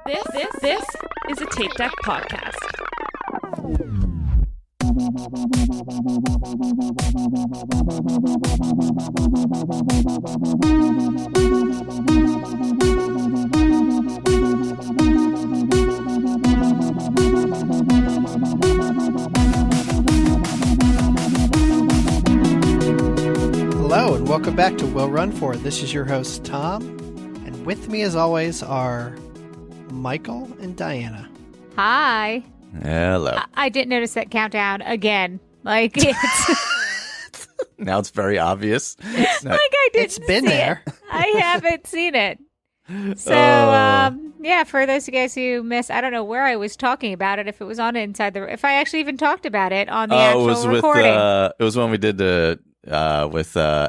This is a Tape Deck podcast. Hello and welcome back to We'll Run For It. This is your host, Tom, and with me as always are Michael and Diana. Hi. Hello. I didn't notice that countdown again. Like it's Now it's very obvious. like I didn't. It's been see there. it. I haven't seen it. So yeah, for those of you guys who missed, I don't know where I was talking about it. If it was on Inside the, if I actually even talked about it on the actual it was recording. it was when we did the the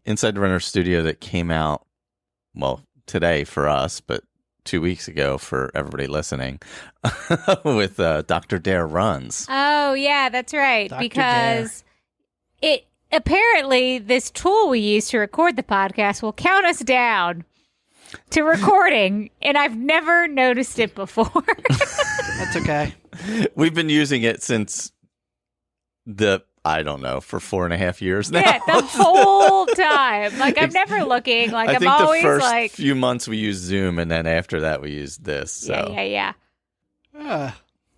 Inside the Runner studio that came out, well, today for us, but 2 weeks ago for everybody listening, with Dr. Dare Runs. Oh yeah, that's right. Dr. Because it apparently this tool we use to record the podcast will count us down to recording, and I've never noticed it before. That's okay. We've been using it since I don't know, for 4.5 years now. Yeah, the whole time. Like, I'm never looking. Like, I I'm think always the first like, few months we used Zoom, and then after that we used this. So. yeah.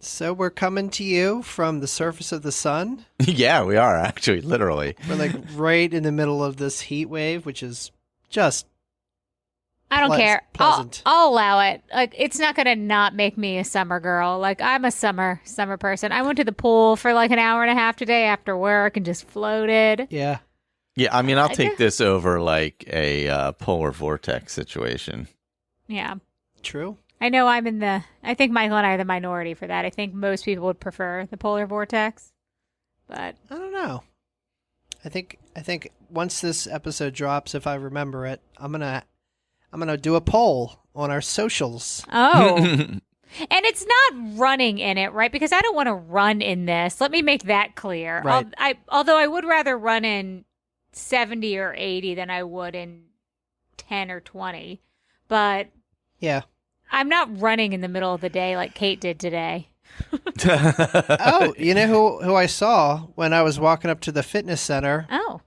So we're coming to you from the surface of the sun. Yeah, we are actually, literally. We're like right in the middle of this heat wave, which is just I don't care. pleasant. I'll allow it. Like, it's not going to not make me a summer girl. Like, I'm a summer person. I went to the pool for like an hour and a half today after work and just floated. Yeah. Yeah, I mean, I'll take this over like a polar vortex situation. Yeah. True. I know I think Michael and I are the minority for that. I think most people would prefer the polar vortex. But I don't know. I think once this episode drops, if I remember it, I'm gonna do a poll on our socials. oh. And it's not running in it, right? Because I don't want to run in this. Let me make that clear. Right. Although I would rather run in 70 or 80 than I would in 10 or 20. But Yeah. I'm not running in the middle of the day like Kate did today. Oh, you know who I saw when I was walking up to the fitness center? Oh.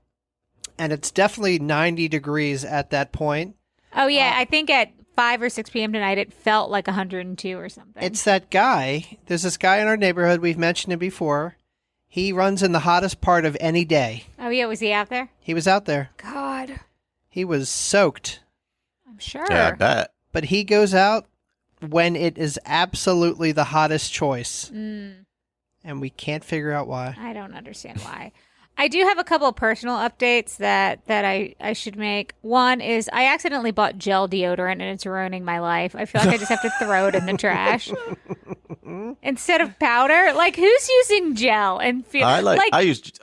And it's definitely 90 degrees at that point. Oh, yeah. I think at 5 or 6 p.m. tonight, it felt like 102 or something. It's that guy. There's this guy in our neighborhood. We've mentioned him before. He runs in the hottest part of any day. Oh, yeah. Was he out there? He was out there. God. He was soaked. I'm sure. Yeah, I bet. But he goes out when it is absolutely the hottest choice. Mm, And we can't figure out why. I don't understand why. I do have a couple of personal updates that I should make. One is I accidentally bought gel deodorant and it's ruining my life. I feel like I just have to throw it in the trash instead of powder. Like, who's using gel and feel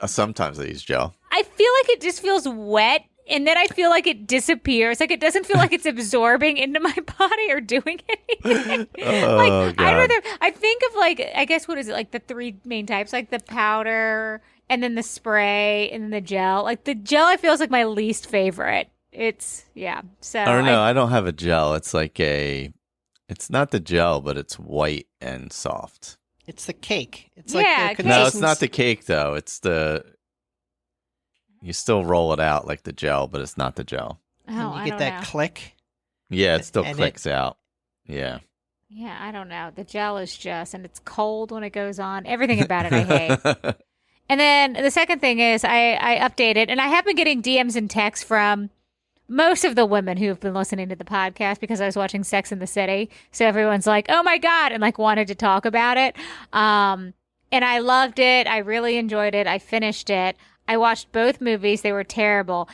Sometimes I use gel. I feel like it just feels wet, and then I feel like it disappears. Like, it doesn't feel like it's absorbing into my body or doing anything. Oh, God. I think of, like, I guess, what is it? Like, the three main types, like the powder, and then the spray, and then the gel. Like, the gel, I feel, is like my least favorite. So. Or no, I don't have a gel. It's like it's not the gel, but it's white and soft. It's the cake. It's Yeah, like the No, it's consistency. not the cake, though. It's you still roll it out like the gel, but it's not the gel. And Oh, you I get don't that know. click. Yeah, it still And clicks out. Yeah. Yeah, I don't know. The gel is just, and it's cold when it goes on. Everything about it I hate. And then the second thing is I updated, and I have been getting DMs and texts from most of the women who have been listening to the podcast because I was watching Sex in the City. So everyone's like, oh my God, and like wanted to talk about it. And I loved it. I really enjoyed it. I finished it. I watched both movies. They were terrible.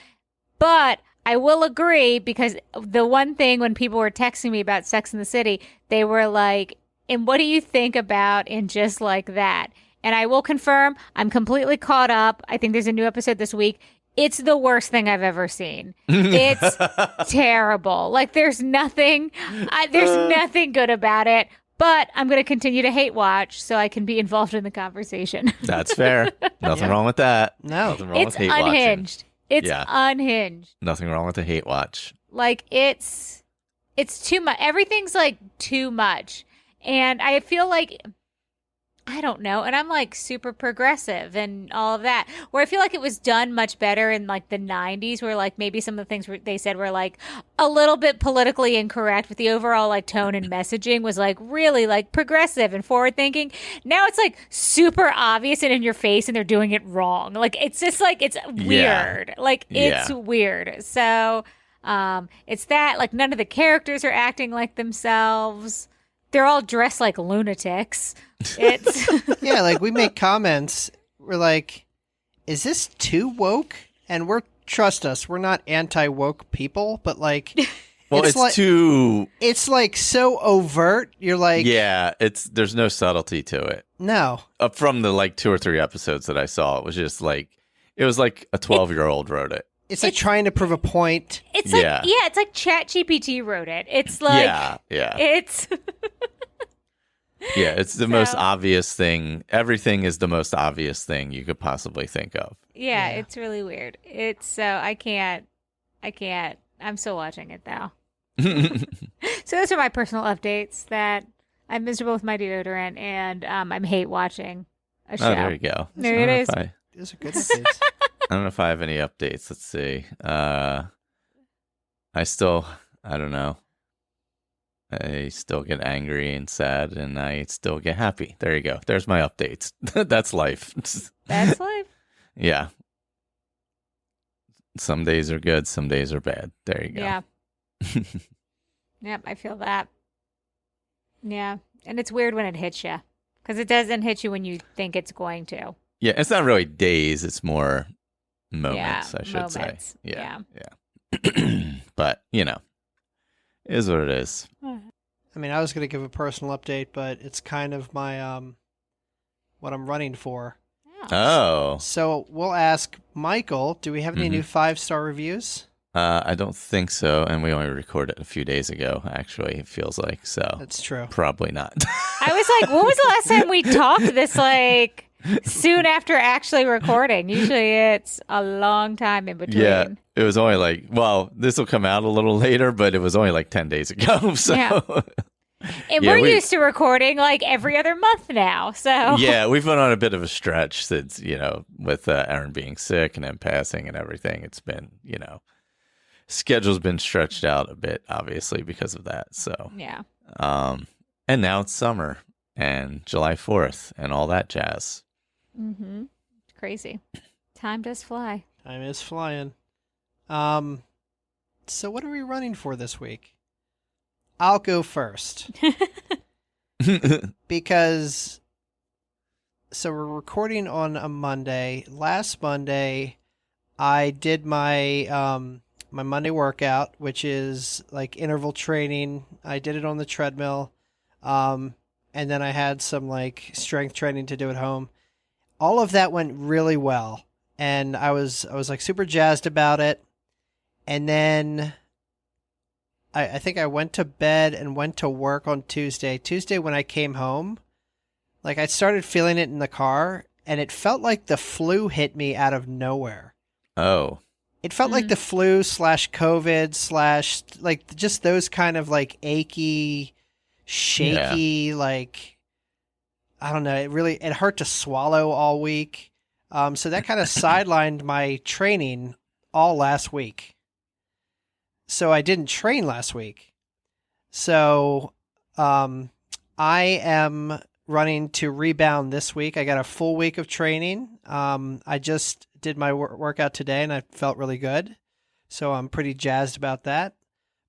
But I will agree, because the one thing when people were texting me about Sex in the City, they were like, and what do you think about In Just Like That? And I will confirm, I'm completely caught up. I think there's a new episode this week. It's the worst thing I've ever seen. It's terrible. Like, there's nothing good about it. But I'm going to continue to hate watch so I can be involved in the conversation. That's fair. Nothing wrong with that. No. Nothing wrong It's with hate watching. unhinged. It's Yeah. unhinged. Nothing wrong with a hate watch. Like it's too much. Everything's like too much. And I feel like I don't know. And I'm like super progressive and all of that. Where I feel like it was done much better in like the 90s, where like maybe some of the things they said were like a little bit politically incorrect, but the overall like tone and messaging was like really like progressive and forward thinking. Now it's like super obvious and in your face and they're doing it wrong. Like it's just like it's weird. Like it's weird. So it's that like none of the characters are acting like themselves. They're all dressed like lunatics. It's Yeah, like we make comments. We're like, is this too woke? And trust us, we're not anti-woke people, but like, Well, it's like, too. it's like so overt. You're like, Yeah, there's no subtlety to it. no. From the like 2 or 3 episodes that I saw, it was just like it was like a 12-year-old wrote it. It's like trying to prove a point. it's like it's like ChatGPT wrote it. It's like it's Yeah, it's the most obvious thing. Everything is the most obvious thing you could possibly think of. yeah, it's really weird. It's so I can't. I'm still watching it though. So those are my personal updates that I'm miserable with my deodorant and I'm hate watting a show. Oh, there you go. There it is. Those are good updates. I don't know if I have any updates. Let's see. I don't know. I still get angry and sad, and I still get happy. There you go. There's my updates. That's life. That's life. Yeah. Some days are good. Some days are bad. There you go. Yeah. Yep, I feel that. Yeah. And it's weird when it hits you because it doesn't hit you when you think it's going to. Yeah, it's not really days. It's more moments, I should say. Yeah. But, it is what it is. I mean, I was going to give a personal update, but it's kind of my what I'm running for. Oh. So we'll ask Michael, do we have any new 5-star reviews? I don't think so, and we only recorded a few days ago, actually, it feels like, so. That's true. Probably not. I was like, when was the last time we talked this, like, soon after actually recording? Usually it's a long time in between. Yeah, it was only like, well, this will come out a little later, but it was only like 10 days ago, so. Yeah. And we're used to recording like every other month now, so. Yeah, we've been on a bit of a stretch since, with Aaron being sick and then passing and everything. It's been, schedule's been stretched out a bit, obviously, because of that. So yeah. And now it's summer and July 4th and all that jazz. Mm-hmm. It's crazy. Time does fly. Time is flying. So what are we running for this week? I'll go first. Because so we're recording on a Monday. Last Monday I did my my Monday workout, which is like interval training. I did it on the treadmill. And then I had some like strength training to do at home. All of that went really well. And I was like super jazzed about it. And then I think I went to bed and went to work on Tuesday. Tuesday when I came home, like I started feeling it in the car and it felt like the flu hit me out of nowhere. Oh. It felt like the flu / COVID / like just those kind of like achy, shaky, like, I don't know. It hurt to swallow all week. So that kind of sidelined my training all last week. So I didn't train last week. So I am running to rebound this week. I got a full week of training. I just did my workout today and I felt really good. So I'm pretty jazzed about that.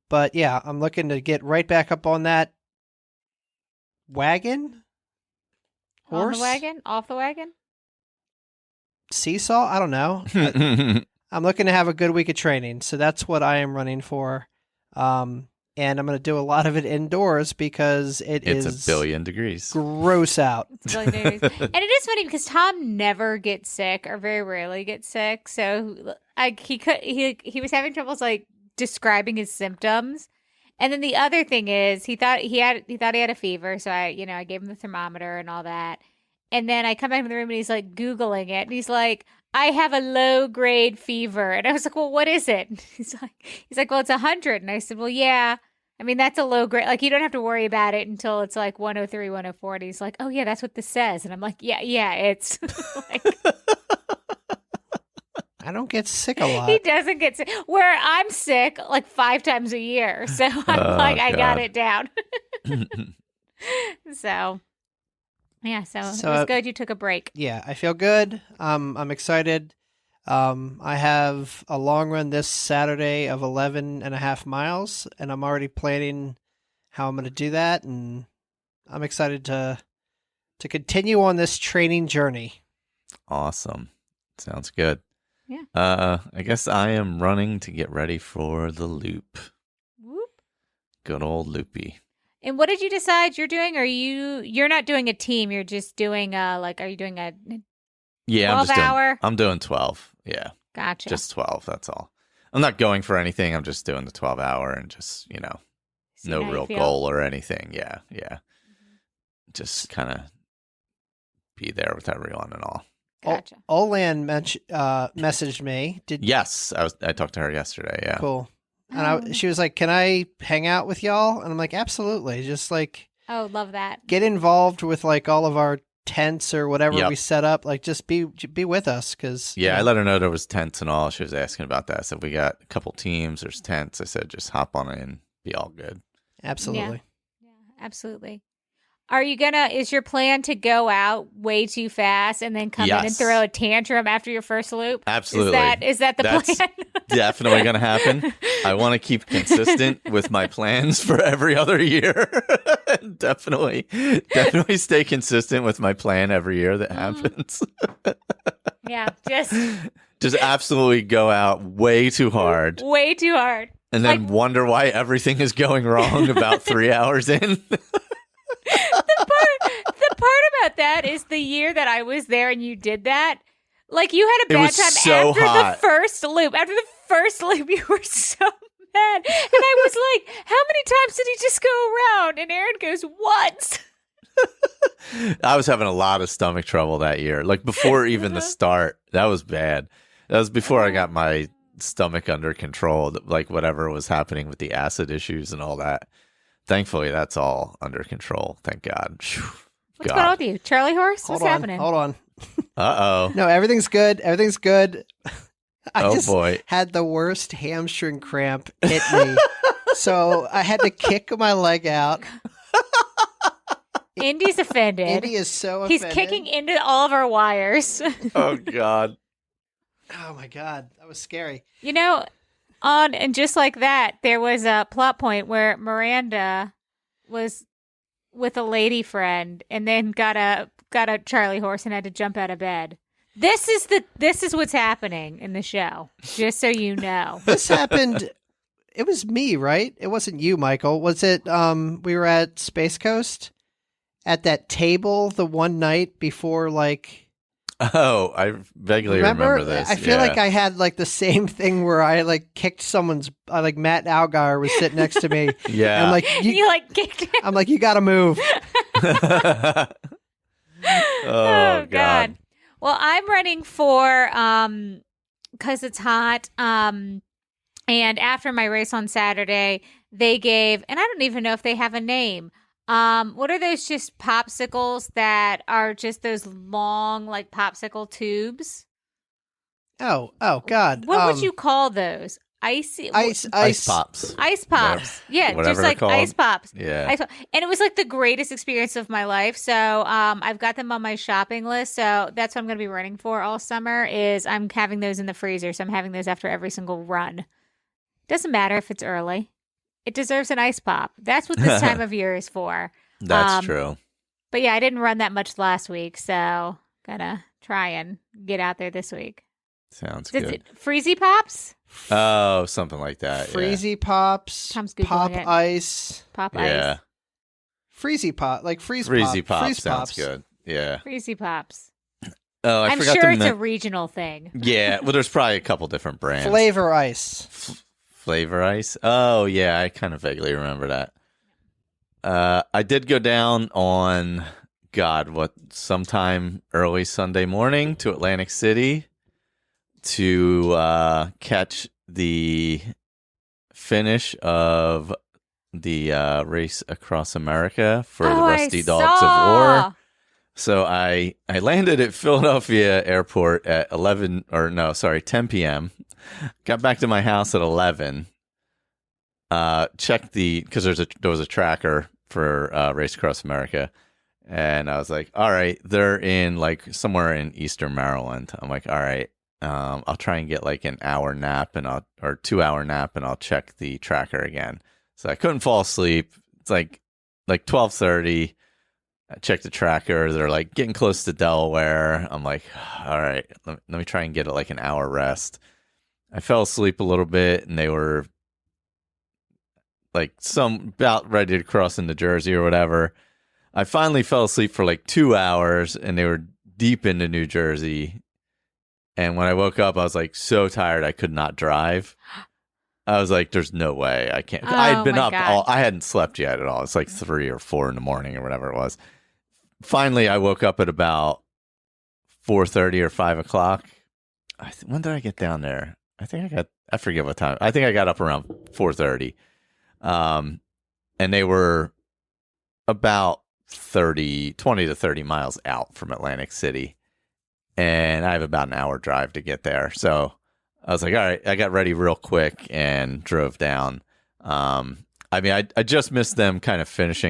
But yeah, I'm looking to get right back up on that wagon? Horse? On the wagon? Off the wagon? Seesaw? I don't know. I'm looking to have a good week of training, so that's what I am running for. And I'm going to do a lot of it indoors because it's a billion degrees. Gross out. It's a billion degrees. And it is funny because Tom never gets sick or very rarely gets sick. So he was having troubles like describing his symptoms. And then the other thing is he thought he had a fever, so I gave him the thermometer and all that. And then I come back to the room and he's like Googling it and he's like, I have a low grade fever. And I was like, well, what is it? He's like, well, it's 100. And I said, well, yeah. I mean, that's a low grade. Like, you don't have to worry about it until it's like 103, 104. And he's like, oh, yeah, that's what this says. And I'm like, yeah, it's like, I don't get sick a lot. he doesn't get sick. Where I'm sick like 5 times a year. So I'm I got it down. So, yeah, so it was good you took a break. Yeah, I feel good. I'm excited. I have a long run this Saturday of 11.5 miles, and I'm already planning how I'm going to do that, and I'm excited to continue on this training journey. Awesome. Sounds good. Yeah. I guess I am running to get ready for the loop. Whoop. Good old loopy. And what did you decide you're doing? You're not doing a team, you're just doing are you doing a 12 hour? I'm doing 12. Yeah. Gotcha. Just 12, that's all. I'm not going for anything. I'm just doing the 12 hour and just, See no how you real feel. goal or anything. Yeah. Just kind of be there with everyone and all. Gotcha. Olan messaged me. Yes, I talked to her yesterday. Yeah. Cool. And she was like, "Can I hang out with y'all?" And I'm like, "Absolutely." Just like, oh, love that. get involved with like all of our tents or whatever Yep. we set up. Like, just be with us, because Yeah, I let her know there was tents and all. She was asking about that. So we got a couple teams. There's tents. I said, just hop on in, be all good. Absolutely. Yeah, absolutely. Is your plan to go out way too fast and then come in and Yes. throw a tantrum after your first loop? Absolutely. Is that the That's plan? definitely going to happen. I want to keep consistent with my plans for every other year. definitely stay consistent with my plan every year that happens. Yeah, Just absolutely go out way too hard. way too hard. And then wonder why everything is going wrong about 3 hours in. The part about that is the year that I was there and you did that. Like, you had a It bad was time so after hot. the first loop. After the first loop, you were so mad. And I was like, how many times did he just go around? And Aaron goes, once. I was having a lot of stomach trouble that year. Like before even the start, that was bad. That was before I got my stomach under control, like whatever was happening with the acid issues and all that. Thankfully, that's all under control. Thank God. Whew. What's going on with you? Charlie horse? What's happening? Hold on. Uh-oh. No, everything's good. Everything's good. I Oh, just boy. had the worst hamstring cramp hit me. So I had to kick my leg out. Indy's offended. Indy is so He's offended. kicking into all of our wires. Oh, God. Oh my God. That was scary. And just like that, there was a plot point where Miranda was with a lady friend and then got a Charlie horse and had to jump out of bed. This is what's happening in the show, just so you know. This happened. It was me, right? It wasn't you, Michael. Was it we were at Space Coast at that table the one night before, like, Oh, I vaguely remember this. I feel like I had like the same thing where I like kicked someone's like Matt Algar was sitting next to me. Yeah. And I'm like, You like kicked him. I'm like, you got to move. Oh, God. Well, I'm running for because it's hot. And after my race on Saturday, they gave, and I don't even know if they have a name. What are those just popsicles that are just those long like popsicle tubes? Oh God. What would you call those? Ice Ice pops. Ice pops. Yeah, whatever just like they're called. ice pops. Yeah. And it was like the greatest experience of my life. So I've got them on my shopping list. So that's what I'm going to be running for all summer is I'm having those in the freezer. So I'm having those after every single run. Doesn't matter if it's early. It deserves an ice pop. That's what this time of year is for. That's true. But yeah, I didn't run that much last week. So gotta try and get out there this week. Sounds Does good. it Freezy Pops? Oh, something like that. Freezy Pops, Tom's Googling Pop it. Ice, Pop Yeah. Ice. Freezy Pop, like Freeze Freezy Pop. Pop Freeze sounds Pops. good. Yeah. Freezy Pops. Oh, I I'm forgot sure to it's a regional thing. Yeah, well, there's probably a couple different brands. Flavor Ice. Flavor Ice. Oh, yeah, I kind of vaguely remember that. I did go down on, sometime early Sunday morning to Atlantic City to catch the finish of the race across America for the Rusty Dogs of War. So I landed at Philadelphia Airport at 10 p.m. Got back to my house at 11. Checked because there was a tracker for Race Across America, and I was like, all right, they're in like somewhere in Eastern Maryland. I'm like, all right, I'll try and get like an hour nap or 2 hour nap, and I'll check the tracker again. So I couldn't fall asleep. It's like 12:30. I checked the tracker. They're like getting close to Delaware. I'm like, all right, let me try and get like an hour rest. I fell asleep a little bit, and they were like about ready to cross into Jersey or whatever. I finally fell asleep for like 2 hours, and they were deep into New Jersey. And when I woke up, I was like so tired I could not drive. I was like, there's no way I can't. I had been up I hadn't slept yet at all. It's like 3 or 4 in the morning or whatever it was. Finally, I woke up at about 4:30 or 5 o'clock. When did I get down there? I forget what time. I think I got up around 4:30. And they were about 20 to 30 miles out from Atlantic City. And I have about an hour drive to get there. So I was like, all right, I got ready real quick and drove down. I mean, I just missed them kind of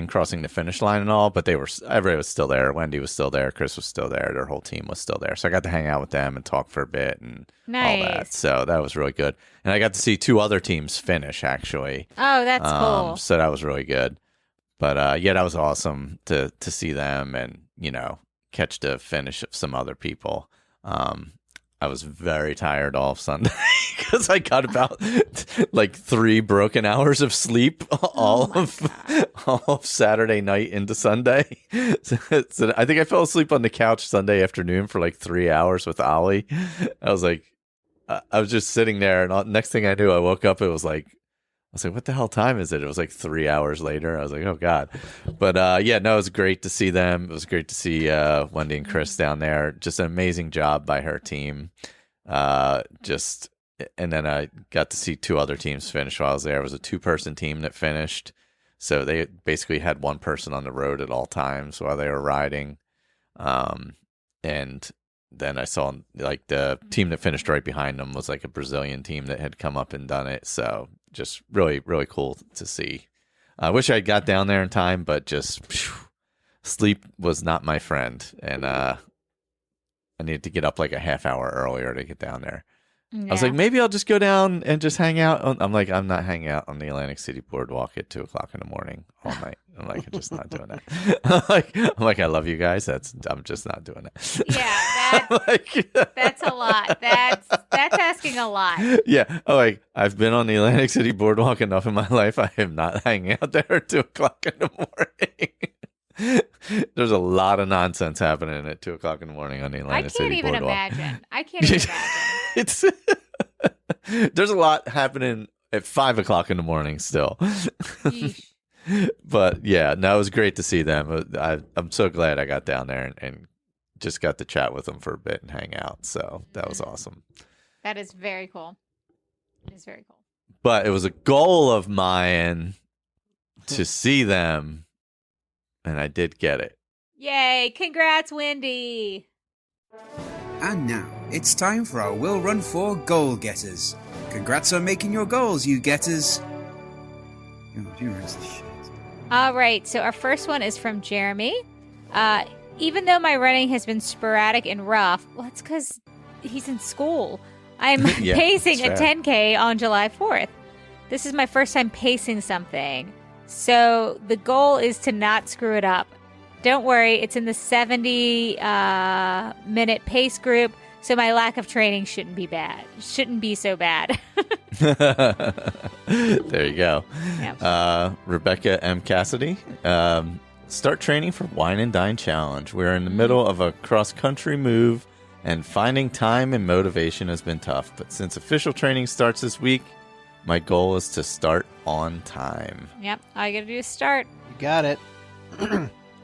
crossing the finish line and all, but everybody was still there. Wendy was still there. Chris was still there. Their whole team was still there. So I got to hang out with them and talk for a bit and all that. So that was really good. And I got to see 2 other teams finish, actually. Oh, that's cool. So that was really good. But yeah, that was awesome to see them and, catch the finish of some other people. I was very tired all of Sunday because I got about like 3 broken hours of sleep all of Saturday night into Sunday. So I think I fell asleep on the couch Sunday afternoon for like 3 hours with Ollie. I was like, I was just sitting there, and next thing I knew, I woke up. I was like, what the hell time is it? It was like 3 hours later. I was like, oh God. But yeah, no, it was great to see them. It was great to see Wendy and Chris down there. Just an amazing job by her team. And then I got to see 2 other teams finish while I was there. It was a 2-person team that finished. So they basically had 1 person on the road at all times while they were riding. And then I saw like the team that finished right behind them was like a Brazilian team that had come up and done it. So just really, really cool to see. I wish I got down there in time, but just sleep was not my friend. And I needed to get up like a half hour earlier to get down there. Yeah. I was like, maybe I'll just go down and just hang out. I'm like, I'm not hanging out on the Atlantic City boardwalk at 2 o'clock in the morning all night. I'm like, I'm just not doing that. I'm like, I love you guys. I'm just not doing that. Yeah, that's a lot. That's asking a lot. Yeah. I've been on the Atlantic City boardwalk enough in my life. I am not hanging out there at 2 o'clock in the morning. There's a lot of nonsense happening at 2 o'clock in the morning on the Atlantic City boardwalk. I can't even imagine. There's a lot happening at 5 o'clock in the morning still. But yeah, no, it was great to see them. I'm so glad I got down there and just got to chat with them for a bit and hang out. So that was awesome. That is very cool. It is very cool. But it was a goal of mine to see them, and I did get it. Yay! Congrats, Wendy! And now, it's time for our Will Run 4 Goal Getters. Congrats on making your goals, you getters. Oh, you runs the shit. All right, so our first one is from Jeremy. Even though my running has been sporadic and rough, well, it's because he's in school. I'm pacing a 10K on July 4th. This is my first time pacing something. So the goal is to not screw it up. Don't worry, it's in the 70-minute pace group, so my lack of training shouldn't be so bad. There you go. Yep. Rebecca M. Cassidy. Start training for Wine and Dine Challenge. We're in the middle of a cross-country move, and finding time and motivation has been tough. But since official training starts this week, my goal is to start on time. Yep, all you gotta do is start. You got it.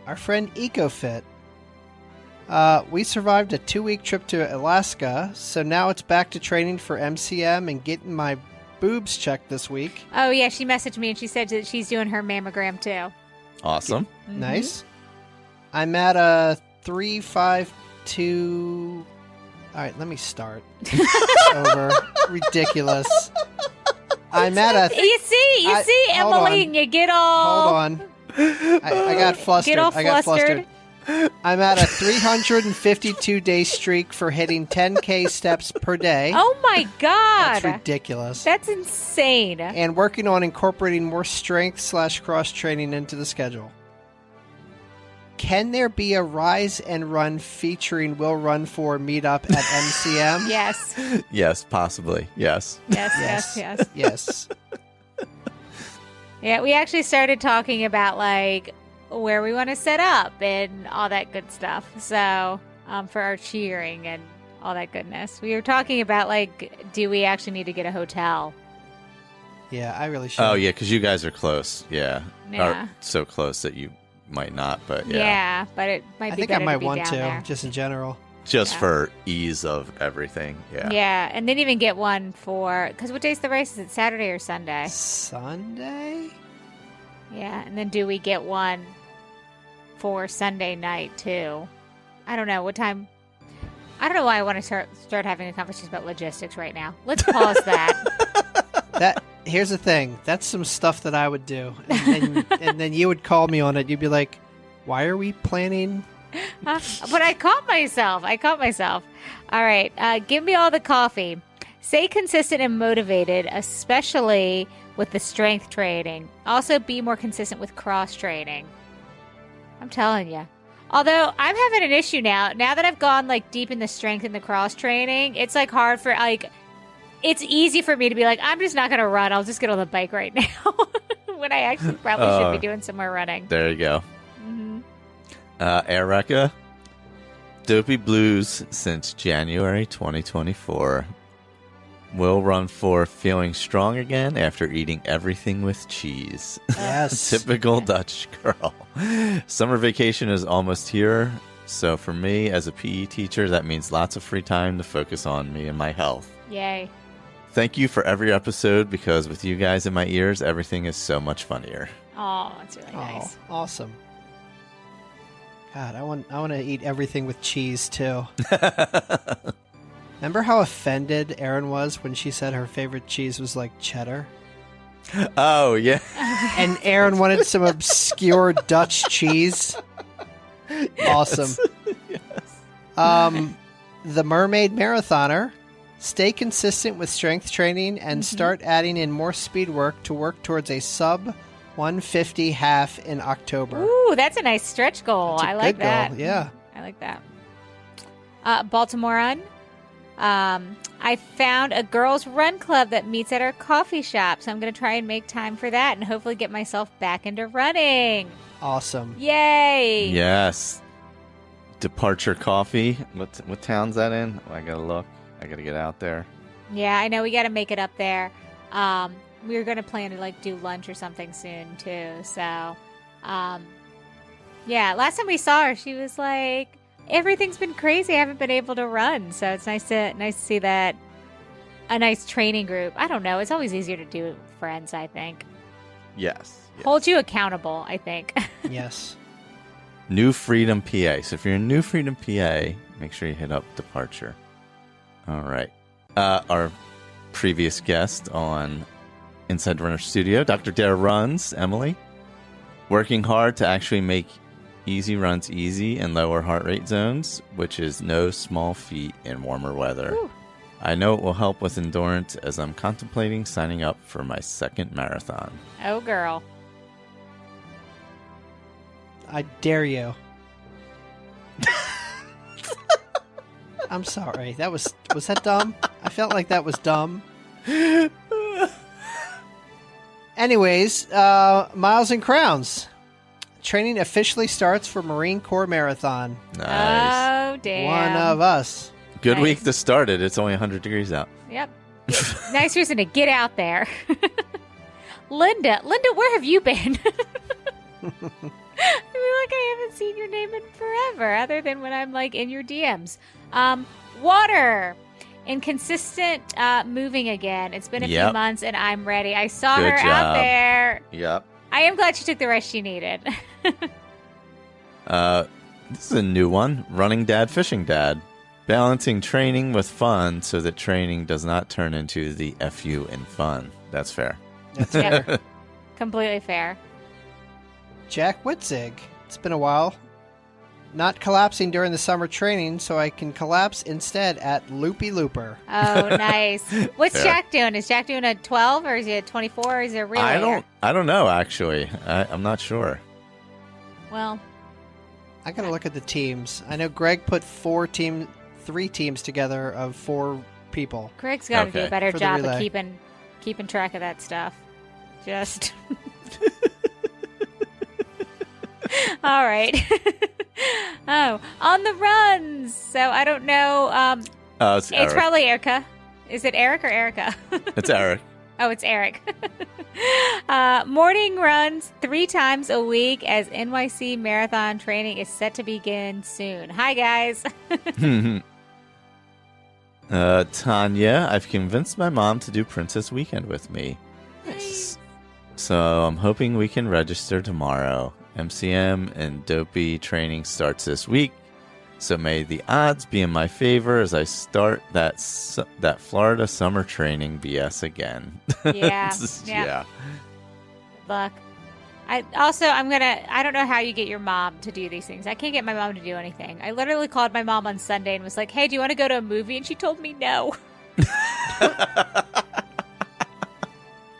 Our friend EcoFit. We survived a 2-week trip to Alaska, so now it's back to training for MCM and getting my boobs checked this week. Oh, yeah, she messaged me and she said that she's doing her mammogram, too. Awesome. Nice. I'm at a 352. All right, let me start. Over. Ridiculous. I'm at a. You see, Emily, and you get all. Hold on. I got flustered. Get all I got flustered. I'm at a 352-day streak for hitting 10K steps per day. Oh my God. That's ridiculous. That's insane. And working on incorporating more strength/cross training into the schedule. Can there be a Rise and Run featuring Will Run 4 meetup at MCM? Yes. Yes, possibly. Yes. Yes. Yes. Yeah, we actually started talking about like where we want to set up and all that good stuff. So, for our cheering and all that goodness, we were talking about like, do we actually need to get a hotel? Yeah, I really should. Oh, yeah, because you guys are close. Yeah. Yeah. Or so close that you might not, but yeah. Yeah, but it might I be think I better might to be want down to, there. just in general. Just Yeah. for ease of everything. Yeah. Yeah, and then even get one for, because what day's the race? Is it Saturday or Sunday? Sunday? Yeah, and then do we get one for Sunday night too? I don't know what time. I don't know why I want to start having a conversation about logistics right now. Let's pause that. Here's the thing. That's some stuff that I would do. And then you would call me on it. You'd be like, why are we planning? But I caught myself. All right, give me all the coffee. Stay consistent and motivated, especially with the strength training. Also, be more consistent with cross training. I'm telling you. Although I'm having an issue now that I've gone like deep in the strength and the cross training, it's like hard for like, it's easy for me to be like, I'm just not going to run. I'll just get on the bike right now when I actually probably should be doing some more running. There you go. Mm-hmm. Erica, Dopey Blues since January 2024. Will Run 4 feeling strong again after eating everything with cheese. Yes. Typical Dutch girl. Summer vacation is almost here. So for me, as a PE teacher, that means lots of free time to focus on me and my health. Yay. Thank you for every episode, because with you guys in my ears, everything is so much funnier. Oh, that's really nice. Awesome. God, I want to eat everything with cheese too. Remember how offended Erin was when she said her favorite cheese was like cheddar? Oh, yeah. And Erin wanted some obscure Dutch cheese. Awesome. Yes. The Mermaid Marathoner. Stay consistent with strength training and start adding in more speed work to work towards a sub 150 half in October. Ooh, that's a nice stretch goal. That's a I like good goal, that. yeah. I like that. Baltimore Run. I found a girls' run club that meets at our coffee shop, so I'm going to try and make time for that and hopefully get myself back into running. Awesome. Yay! Yes. Departure Coffee. What town's that in? Oh, I gotta look. I gotta get out there. Yeah, I know we got to make it up there. We were going to plan to like do lunch or something soon too. So, yeah, last time we saw her, she was like, everything's been crazy. I haven't been able to run. So it's nice to see that a nice training group. I don't know. It's always easier to do it with friends, I think. Yes. Hold you accountable, I think. Yes. New Freedom PA. So if you're in New Freedom PA, make sure you hit up Departure. All right. Our previous guest on Inside Runner Studio, Dr. Dare Runs, Emily. Working hard to actually make easy runs easy and lower heart rate zones, which is no small feat in warmer weather. Whew. I know it will help with endurance as I'm contemplating signing up for my second marathon. Oh, girl. I dare you. I'm sorry. Was that dumb? I felt like that was dumb. Anyways, Miles and Crowns. Training officially starts for Marine Corps Marathon. Nice. Oh, damn. One of us. Good Nice. week to start it. It's only 100 degrees out. Yep. Nice reason to get out there. Linda, where have you been? I feel like I haven't seen your name in forever, other than when I'm like in your DMs. Water. Inconsistent moving again. It's been a few months and I'm ready. I saw Good her job. out there. Yep. I am glad she took the rest she needed. This is a new one. Running Dad, Fishing Dad. Balancing training with fun so that training does not turn into the FU in fun. That's fair. That's fair. Completely fair. Jack Witzig. It's been a while. Not collapsing during the summer training, so I can collapse instead at Loopy Looper. Oh, nice. What's Fair. Jack doing? Is Jack doing a 12 or is he a 24 or is it a relay? I don't know, actually. I'm not sure. Well, I gotta look at the teams. I know Greg put 3 teams together of 4 people. Greg's got to do a better For the job of relay. keeping track of that stuff. Just all right. Oh, on the runs. So I don't know. It's Eric. It's probably Erica. Is it Eric or Erica? It's Eric. Oh, it's Eric. Morning runs 3 times a week as NYC marathon training is set to begin soon. Hi, guys. Tanya, I've convinced my mom to do Princess Weekend with me. Nice. So I'm hoping we can register tomorrow. MCM and Dopey training starts this week. So may the odds be in my favor as I start that Florida summer training BS again. Yeah. Yeah. Good luck. I don't know how you get your mom to do these things. I can't get my mom to do anything. I literally called my mom on Sunday and was like, hey, do you want to go to a movie? And she told me no.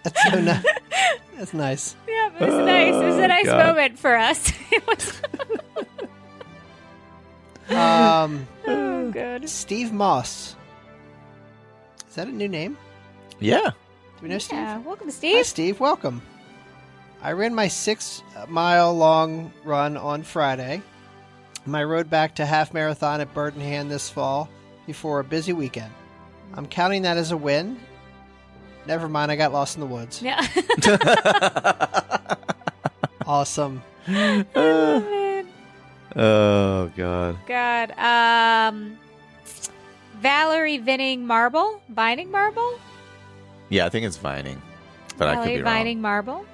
That's so nice. That's nice. Yeah, it was nice. It was a nice God. moment for us. It was. Oh, good. Steve Moss. Is that a new name? Yeah. Do we know Steve? Yeah, welcome, Hi, Steve. Steve. Welcome. I ran my 6-mile-long run on Friday. My road back to half marathon at Burdenham this fall before a busy weekend. I'm counting that as a win. Never mind, I got lost in the woods. Yeah. Awesome. Oh, man. Oh, God. God. Valerie Vining Marble? Yeah, I think it's Vining. But I could Valerie be wrong. Vining Marble.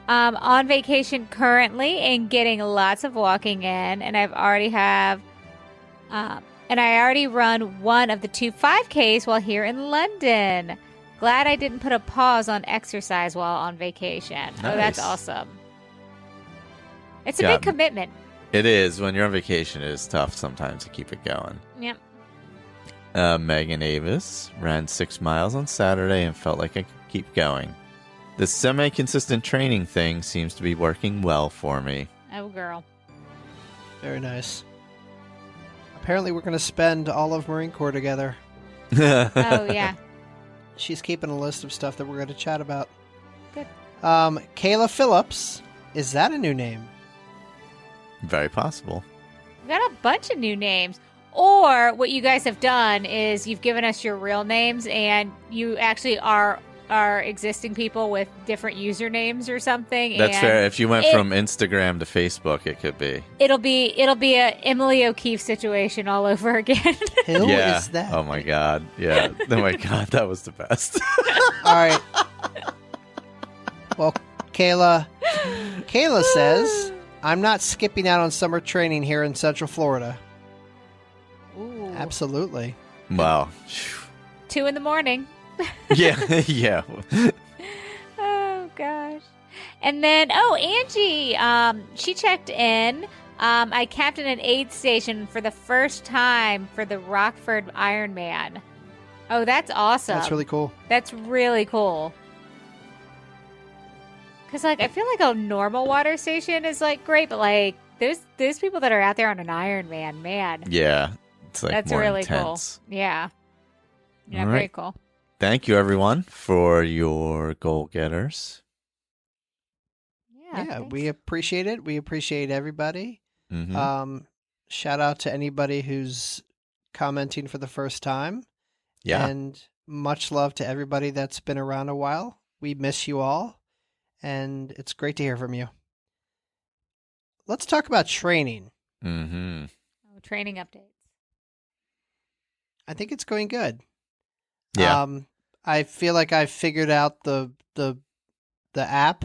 On vacation currently and getting lots of walking in, and I already run one of the 2 5Ks while here in London. Glad I didn't put a pause on exercise while on vacation. Oh, that's Nice. awesome. It's a Yeah. big commitment. It is. When you're on vacation, it is tough sometimes to keep it going. Yep. Megan Avis ran 6 miles on Saturday and felt like I could keep going. The semi-consistent training thing seems to be working well for me. Oh, girl. Very nice. Apparently, we're going to spend all of Marine Corps together. Oh, yeah. She's keeping a list of stuff that we're going to chat about. Good. Kayla Phillips. Is that a new name? Very possible. We got a bunch of new names. Or what you guys have done is you've given us your real names and you actually are existing people with different usernames or something. That's and fair. If you went from Instagram to Facebook, it could be. It'll be a Emily O'Keefe situation all over again. Who Yeah. is that? Oh my God. Yeah. Oh my God. That was the best. All right. Well, Kayla says, I'm not skipping out on summer training here in Central Florida. Ooh. Absolutely. Wow. 2 a.m. Yeah. Yeah. Oh gosh. And then Angie, she checked in. I captained an aid station for the first time for the Rockford Ironman. Oh, that's awesome. That's really cool. That's really cool. Cause I feel like a normal water station is great, but those people that are out there on an Ironman, man, Yeah. It's that's more really intense. cool. Yeah. Yeah, All very right. cool. Thank you, everyone, for your goal getters. Yeah. Yeah, thanks. we appreciate it. We appreciate everybody. Mm-hmm. Shout out to anybody who's commenting for the first time. Yeah. And much love to everybody that's been around a while. We miss you all. And it's great to hear from you. let's talk about training. Mm-hmm. Oh, training updates. I think it's going good. Yeah. I feel like I've figured out the app.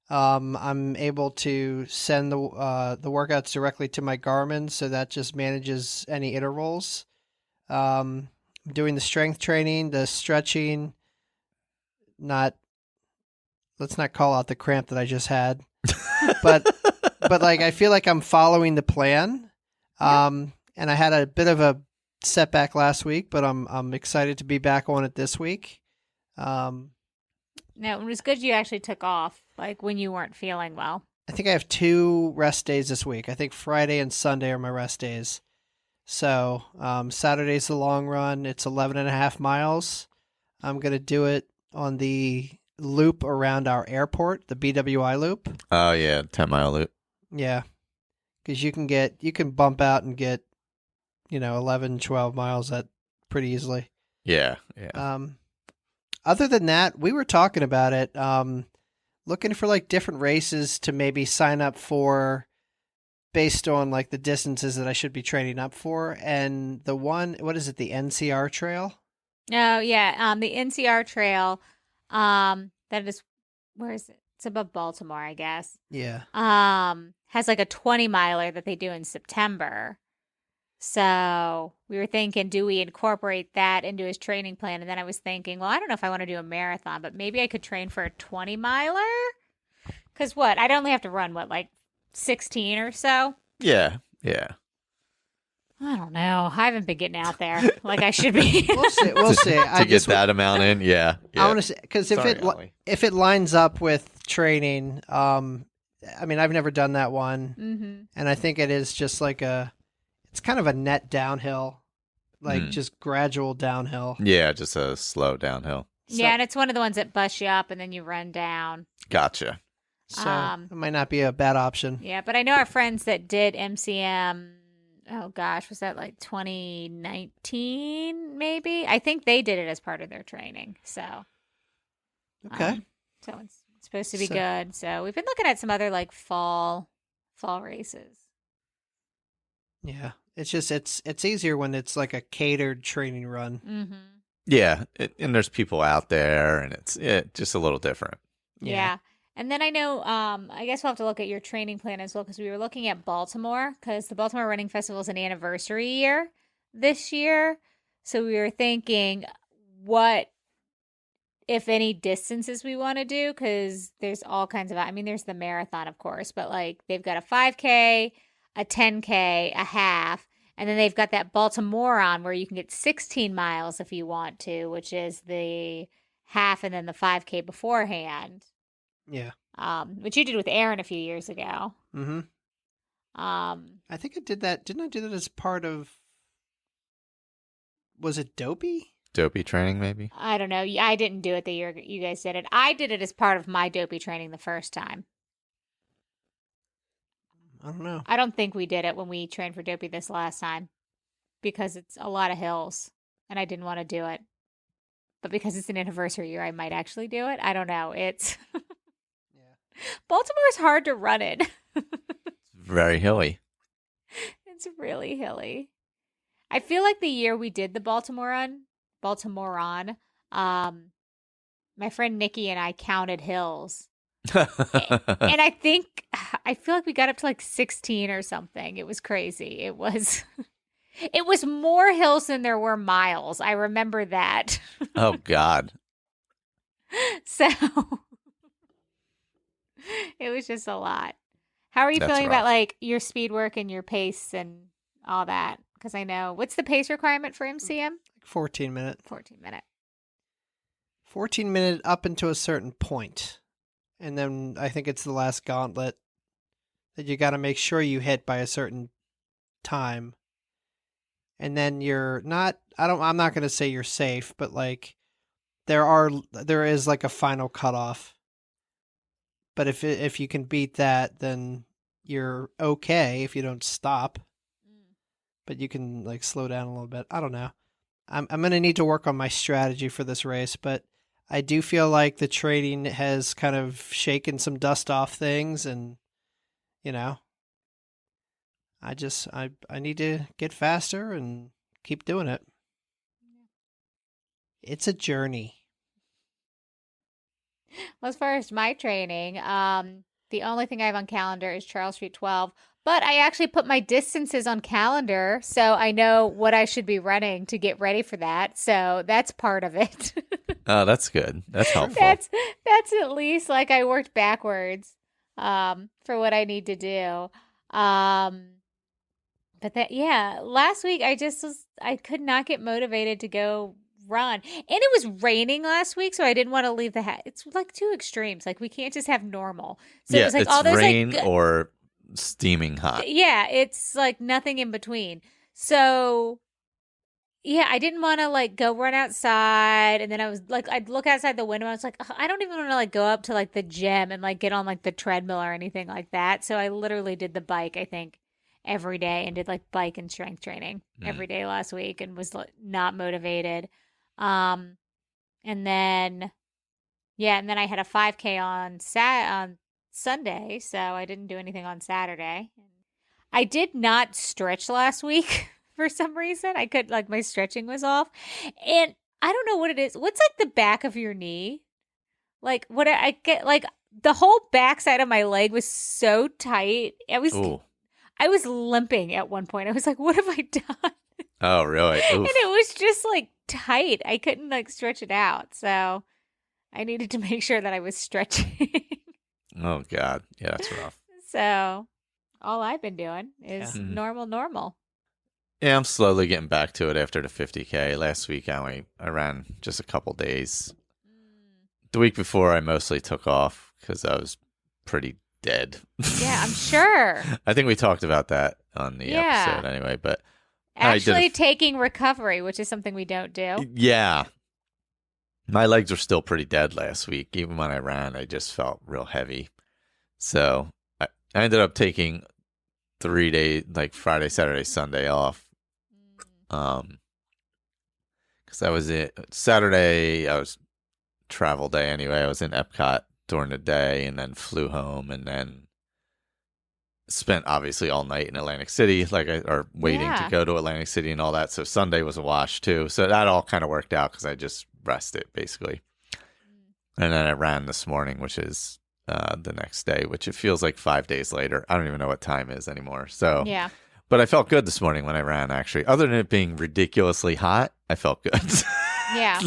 I'm able to send the workouts directly to my Garmin, so that just manages any intervals. Doing the strength training, the stretching. Let's not call out the cramp that I just had, but like I feel like I'm following the plan. And I had a bit of a setback last week, but I'm excited to be back on it this week. No, it was good you actually took off, like when you weren't feeling well. I think I have 2 rest days this week. I think Friday and Sunday are my rest days. So Saturday's the long run. It's 11.5 miles. I'm going to do it on the loop around our airport, the BWI loop. Oh, yeah. 10-mile loop. Yeah. Because you can bump out and get, 11, 12 miles that pretty easily. Yeah. Yeah. Other than that, we were talking about it, looking for like different races to maybe sign up for based on like the distances that I should be training up for. And the one, what is it? The NCR trail? Oh, yeah. The NCR trail, that is, where is it? It's above Baltimore, I guess. Yeah. Has like a 20-miler that they do in September. So we were thinking, do we incorporate that into his training plan? And then I was thinking, well, I don't know if I want to do a marathon, but maybe I could train for a 20-miler. Because I'd only have to run, like 16 or so? Yeah. Yeah. I don't know. I haven't been getting out there like I should be. We'll see. To get that amount in, yeah. I want to say, because if it lines up with training, I mean, I've never done that one, and I think it is just like it's kind of a net downhill, like just gradual downhill. Yeah, just a slow downhill. Yeah, and it's one of the ones that bust you up and then you run down. Gotcha. So it might not be a bad option. Yeah, but I know our friends that did MCM. Oh gosh, was that like 2019 maybe? I think they did it as part of their training. So okay, so it's supposed to be good. So we've been looking at some other like fall races. Yeah, it's just it's easier when it's like a catered training run. Mm-hmm. Yeah, and there's people out there, and it's just a little different. Yeah. And then I know, I guess we'll have to look at your training plan as well, because we were looking at Baltimore, because the Baltimore Running Festival is an anniversary year this year. So we were thinking what, if any, distances we want to do, because there's all kinds of, there's the marathon, of course, but like they've got a 5K, a 10K, a half, and then they've got that Baltimore on where you can get 16 miles if you want to, which is the half and then the 5K beforehand. Yeah. Which you did with Aaron a few years ago. Mm-hmm. I think I did that. Didn't I do that as part of? Was it Dopey? Dopey training, maybe. I don't know. I didn't do it the year you guys did it. I did it as part of my Dopey training the first time. I don't know. I don't think we did it when we trained for Dopey this last time, because it's a lot of hills, and I didn't want to do it. But because it's an anniversary year, I might actually do it. I don't know. It's Baltimore's hard to run in. It's very hilly. It's really hilly. I feel like the year we did the Baltimore on, my friend Nikki and I counted hills. And I feel like we got up to like 16 or something. It was crazy. It was more hills than there were miles. I remember that. Oh, God. So it was just a lot. How are you feeling about like your speed work and your pace and all that? Because I know, what's the pace requirement for MCM? 14 minute. 14 minute. 14 minute up into a certain point. And then I think it's the last gauntlet that you got to make sure you hit by a certain time. And then you're not, I'm not going to say you're safe, but like there is like a final cutoff. But if you can beat that, then you're okay if you don't stop. But you can like slow down a little bit. I don't know. I'm going to need to work on my strategy for this race, but I do feel like the training has kind of shaken some dust off things, and I need to get faster and keep doing it. It's a journey. Well, as far as my training, the only thing I have on calendar is Charles Street 12. But I actually put my distances on calendar, so I know what I should be running to get ready for that. So that's part of it. Oh, that's good. That's helpful. That's at least like I worked backwards for what I need to do. But that yeah, last week I could not get motivated to go run. And it was raining last week, so I didn't want to leave the house. It's like two extremes. Like we can't just have normal. So it Yeah, was like it's all those rain like or steaming hot. yeah, it's like nothing in between. So yeah, I didn't want to like go run outside, and then I was like, I'd look outside the window. I was like, "Ugh, I don't even want to like go up to like the gym and like get on like the treadmill or anything like that. So I literally did the bike, I think, every day and did like bike and strength training every day last week and was like, not motivated. Um, and then yeah, and then I had a 5K on Sunday, so I didn't do anything on Saturday. I did not stretch last week for some reason. I could like my stretching was off. And I don't know what it is. What's like the back of your knee? Like what I get like the whole backside of my leg was so tight. Ooh. I was limping at one point. I was like, what have I done? Oh, really? And Oof. it was just like tight. I couldn't like stretch it out. So I needed to make sure that I was stretching. Oh, God. Yeah, that's rough. So all I've been doing is Yeah. normal. Yeah, I'm slowly getting back to it after the 50K. Last week, I ran just a couple days. The week before, I mostly took off because I was pretty dead. Yeah, I'm sure. I think we talked about that on the Yeah. episode anyway, but I did Actually taking recovery, which is something we don't do. yeah. My legs were still pretty dead last week. Even when I ran, I just felt real heavy. So I ended up taking 3 days, like Friday, Saturday, Sunday off. Because I was Saturday, I was travel day anyway. I was in Epcot during the day and then flew home and then spent obviously all night in Atlantic City, or waiting to go to Atlantic City and all that. So Sunday was a wash too. So that all kind of worked out because I just rested basically. And then I ran this morning, which is the next day, which it feels like 5 days later. I don't even know what time is anymore. So Yeah. But I felt good this morning when I ran, actually. Other than it being ridiculously hot, I felt good. Yeah.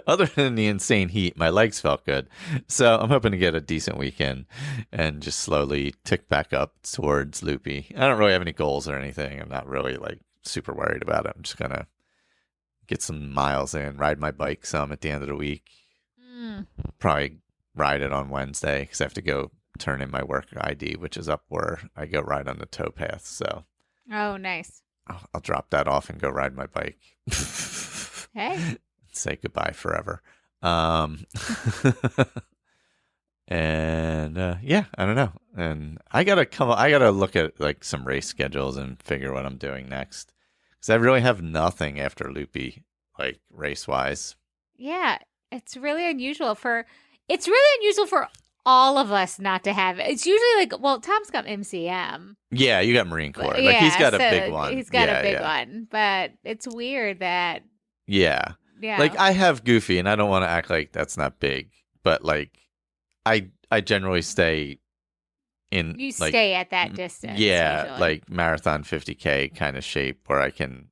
Other than the insane heat, my legs felt good. So I'm hoping to get a decent weekend and just slowly tick back up towards Loopy. I don't really have any goals or anything. I'm not really like super worried about it. I'm just going to get some miles in, ride my bike some at the end of the week. Probably ride it on Wednesday because I have to go turn in my work ID, which is up where I go ride on the towpath. So Oh, nice. I'll drop that off and go ride my bike. Hey. Say goodbye forever. And yeah, I don't know. And I gotta look at like some race schedules and figure what I'm doing next. Because I really have nothing after Loopy, like race wise. Yeah. It's really unusual for all of us not to have it. It's usually like, well, Tom's got MCM. Yeah, you got Marine Corps. But, Like he's got a so big one. He's got Yeah, a big yeah. one. But it's weird that Yeah. yeah. Like I have Goofy and I don't want to act like that's not big, but like I generally stay in you like stay at that distance. yeah, usually. like marathon 50K kind of shape where I can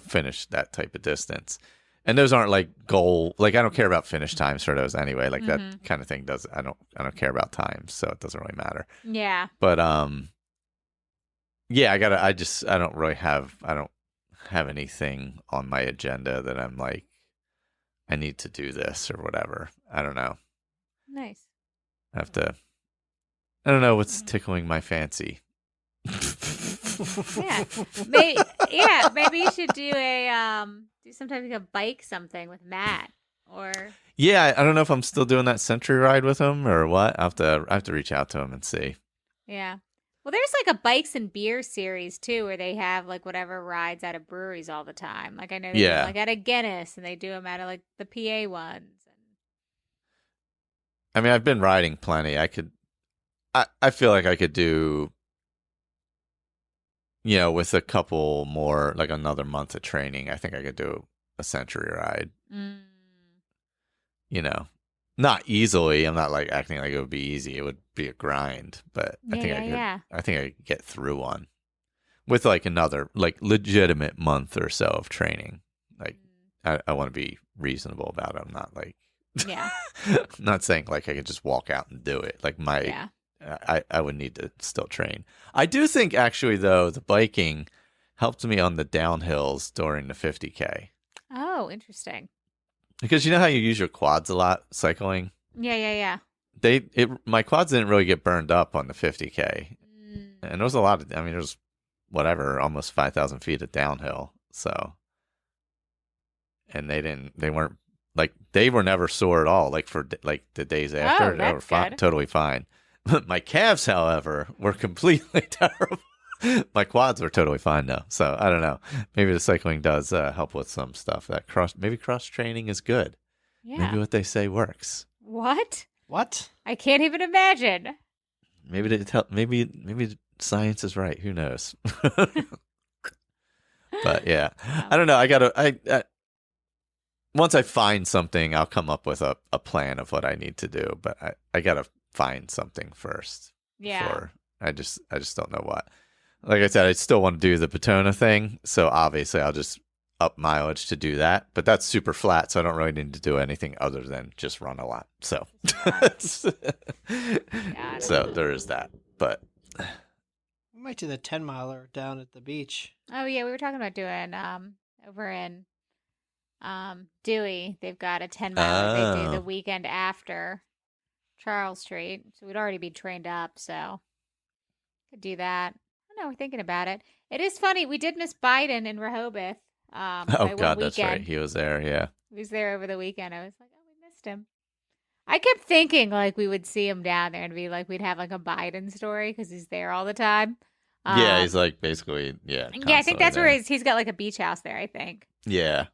finish that type of distance. And those aren't like goal, like I don't care about finish times for those anyway. Like that kind of thing I don't care about times, so it doesn't really matter. Yeah. But yeah, I don't have anything on my agenda that I'm like I need to do this or whatever. I don't know. Nice. I don't know what's tickling my fancy. Yeah. Maybe you should do do sometimes like a bike something with Matt or Yeah, I don't know if I'm still doing that Century ride with him or what. I have to reach out to him and see. yeah. Well, there's like a bikes and beer series too, where they have like whatever rides out of breweries all the time. Like I know they do like at a Guinness, and they do them out of like the PA ones. I mean, I've been riding plenty. I feel like I could do with a couple more, like another month of training, I think I could do a century ride. Not easily. I'm not like acting like it would be easy. It would be a grind, but I think I could get through one with like another like legitimate month or so of training. Like I want to be reasonable about it. I'm not like I'm not saying like I could just walk out and do it. Like I would need to still train. I do think actually though the biking helped me on the downhills during the 50K. Oh, interesting. Because you know how you use your quads a lot cycling? Yeah. My quads didn't really get burned up on the 50K. And there was a lot of, there was almost 5,000 feet of downhill. So, and they were never sore at all. Like for like the days after, they were totally fine. My calves, however, were completely terrible. My quads were totally fine though. So I don't know. Maybe the cycling does help with some stuff. That cross training is good. Yeah. Maybe what they say works. What? What? I can't even imagine. Maybe science is right. Who knows? But yeah, I don't know. I once I find something, I'll come up with a plan of what I need to do. But I gotta find something first. Yeah. I just don't know what. Like I said, I still want to do the Patona thing, so obviously I'll just up mileage to do that. But that's super flat, so I don't really need to do anything other than just run a lot. So, so there is that. But we might do the 10-miler down at the beach. Oh yeah, we were talking about doing over in Dewey. They've got a 10-miler they do the weekend after Charles Street, so we'd already be trained up. So could do that. No, we're thinking about it. It is funny. We did miss Biden in Rehoboth. Oh, God, that's right. He was there, yeah. He was there over the weekend. I was like, oh, we missed him. I kept thinking, like, we would see him down there and be like, we'd have, like, a Biden story because he's there all the time. Yeah, he's, like, basically, yeah. Yeah, I think that's where he's got, like, a beach house there, I think. Yeah.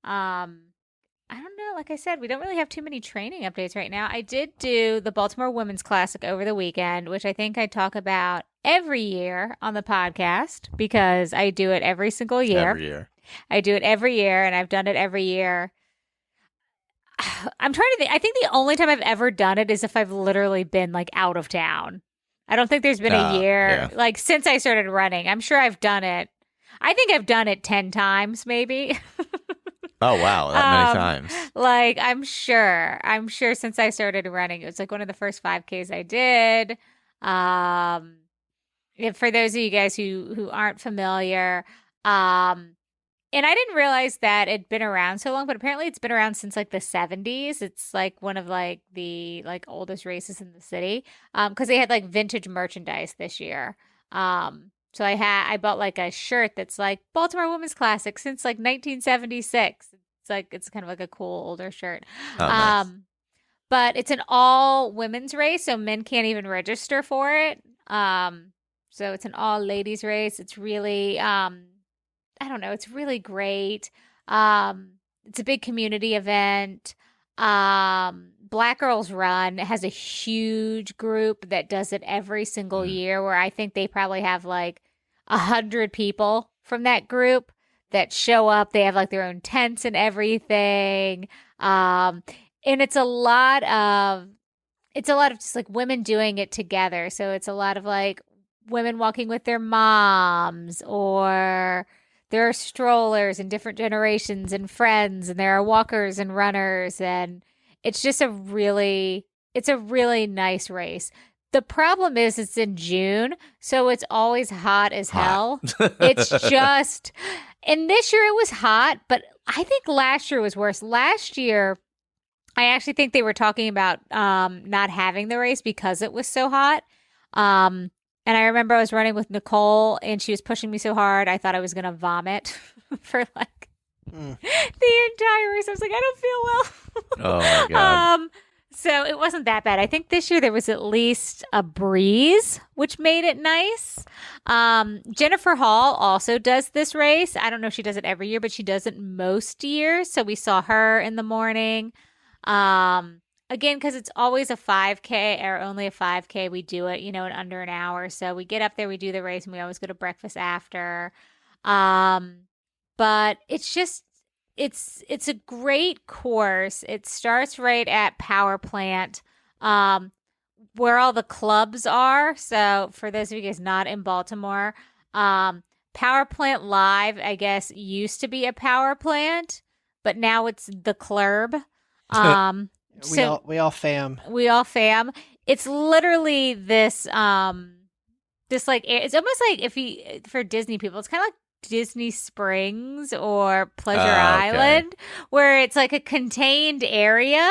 I don't know. Like I said, we don't really have too many training updates right now. I did do the Baltimore Women's Classic over the weekend, which I think I talk about every year on the podcast because I do it every single year. Every year. I do it every year, and I've done it every year. I'm trying to think. I think the only time I've ever done it is if I've literally been, like, out of town. I don't think there's been a year, like, since I started running. I'm sure I've done it. I think I've done it 10 times, maybe. Oh, wow. That many times. Like, I'm sure since I started running, it was like one of the first 5Ks I did. For those of you guys who aren't familiar, and I didn't realize that it'd been around so long, but apparently it's been around since like the 70s. It's like one of like the like oldest races in the city. Because they had like vintage merchandise this year. So I bought like a shirt that's like Baltimore Women's Classic since like 1976. It's kind of like a cool older shirt. Oh, nice. But it's an all women's race, so men can't even register for it. So it's an all ladies race. It's really I don't know, it's really great. It's a big community event. Black Girls Run has a huge group that does it every single year, where I think they probably have like 100 people from that group that show up. They have like their own tents and everything. And it's a lot of just like women doing it together. So it's a lot of like women walking with their moms, or there are strollers and different generations and friends, and there are walkers and runners, and it's just a really nice race. The problem is it's in June, so it's always hot as hell. It's just, and this year it was hot, but I think last year was worse. Last year, I actually think they were talking about not having the race because it was so hot. And I remember I was running with Nicole, and she was pushing me so hard, I thought I was going to vomit for like the entire race. I was like, I don't feel well. Oh, my God. So it wasn't that bad. I think this year there was at least a breeze, which made it nice. Jennifer Hall also does this race. I don't know if she does it every year, but she does it most years. So we saw her in the morning. again, because it's always a 5K or only a 5K, we do it, in under an hour. So we get up there, we do the race, and we always go to breakfast after. But it's a great course. It starts right at Power Plant, where all the clubs are. So for those of you guys not in Baltimore, Power Plant Live, I guess, used to be a power plant, but now it's the club. We all fam. We all fam. It's literally this like it's almost like for Disney people, it's kind of like Disney Springs or Pleasure Island, where it's like a contained area.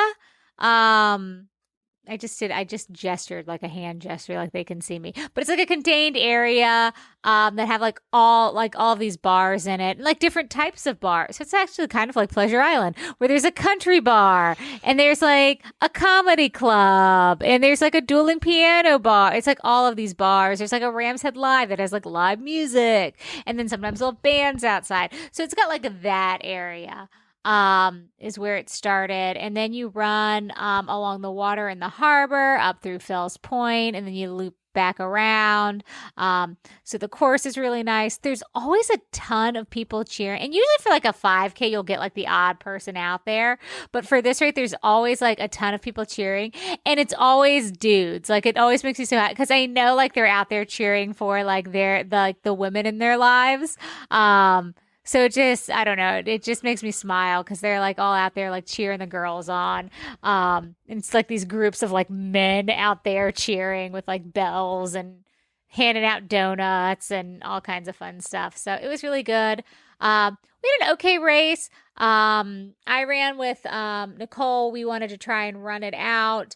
I just gestured like a hand gesture, like they can see me. But it's like a contained area that have like all these bars in it, and like different types of bars. So it's actually kind of like Pleasure Island, where there's a country bar, and there's like a comedy club, and there's like a dueling piano bar. It's like all of these bars. There's like a Ram's Head Live that has like live music, and then sometimes little bands outside. So it's got like that area. Is where it started. And then you run along the water in the harbor up through Fells Point, and then you loop back around. So the course is really nice. There's always a ton of people cheering. And usually for like a 5K, you'll get like the odd person out there. But for this rate, there's always like a ton of people cheering. And it's always dudes. Like it always makes me so happy because I know like they're out there cheering for like the women in their lives. So I don't know, it just makes me smile because they're like all out there like cheering the girls on. And it's like these groups of like men out there cheering with like bells and handing out donuts and all kinds of fun stuff. So it was really good. We had an okay race. I ran with Nicole. We wanted to try and run it out.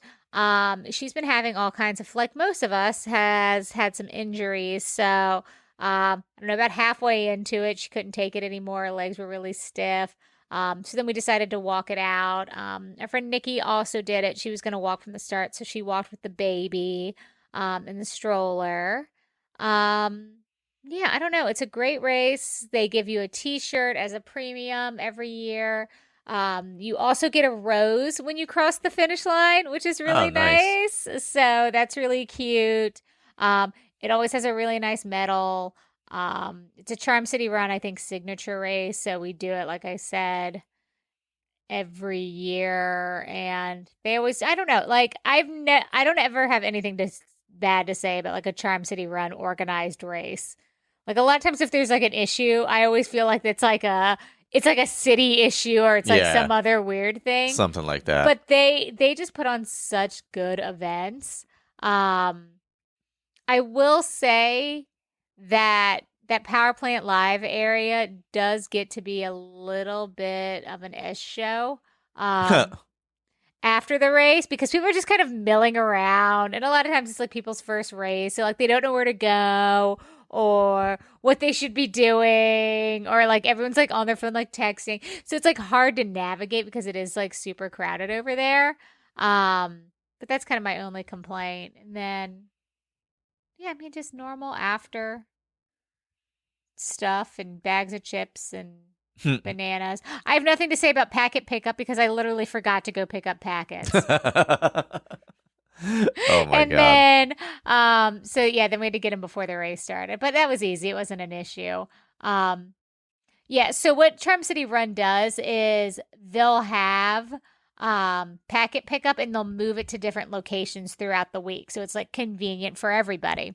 She's been having all kinds of, like most of us, has had some injuries. So I don't know, about halfway into it, she couldn't take it anymore. Her legs were really stiff. So then we decided to walk it out. Our friend Nikki also did it. She was going to walk from the start, so she walked with the baby in the stroller. Yeah, I don't know. It's a great race. They give you a t-shirt as a premium every year. You also get a rose when you cross the finish line, which is really nice. So that's really cute. It always has a really nice medal. It's a Charm City Run, I think, signature race. So we do it, like I said, every year. And they always, I don't know, like I don't ever have anything bad to say about like a Charm City Run organized race. Like a lot of times if there's like an issue, I always feel like it's like a city issue or it's like some other weird thing. Something like that. But they just put on such good events. I will say that Power Plant Live area does get to be a little bit of an ish show after the race because people are just kind of milling around. And a lot of times it's like people's first race. So like they don't know where to go or what they should be doing or like everyone's like on their phone like texting. So it's like hard to navigate because it is like super crowded over there. But that's kind of my only complaint. And then yeah, I mean, just normal after stuff and bags of chips and bananas. I have nothing to say about packet pickup because I literally forgot to go pick up packets. Oh my God. Then, so yeah, then we had to get them before the race started. But that was easy. It wasn't an issue. Yeah, so what Charm City Run does is they'll have packet pickup and they'll move it to different locations throughout the week. So it's like convenient for everybody.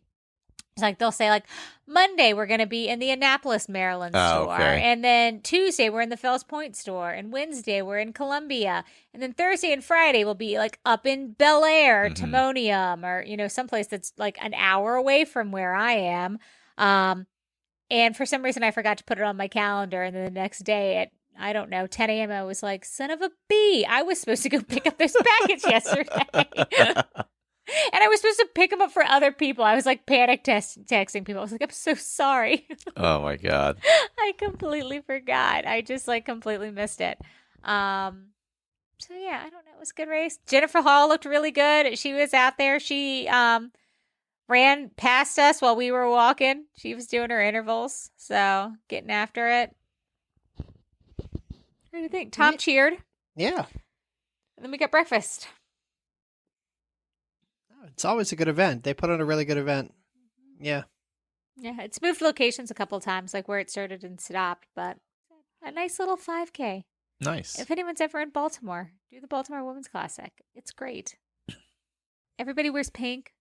It's like they'll say like Monday we're going to be in the Annapolis, Maryland store. Okay. And then Tuesday we're in the Fells Point store. And Wednesday we're in Columbia. And then Thursday and Friday we'll be like up in Bel Air, Timonium, or, someplace that's like an hour away from where I am. And for some reason I forgot to put it on my calendar. And then the next day at, I don't know, 10 a.m. I was like, son of a bee. I was supposed to go pick up those packets yesterday. And I was supposed to pick them up for other people. I was like panic texting people. I was like, I'm so sorry. Oh my God. I completely forgot. I just like completely missed it. So yeah, I don't know. It was a good race. Jennifer Hall looked really good. She was out there. She ran past us while we were walking. She was doing her intervals. So getting after it. What do you think? Tom cheered. Yeah. And then we got breakfast. It's always a good event. They put on a really good event. Yeah. Yeah, it's moved locations a couple of times, like where it started and stopped, but a nice little 5K. Nice. If anyone's ever in Baltimore, do the Baltimore Women's Classic. It's great. Everybody wears pink.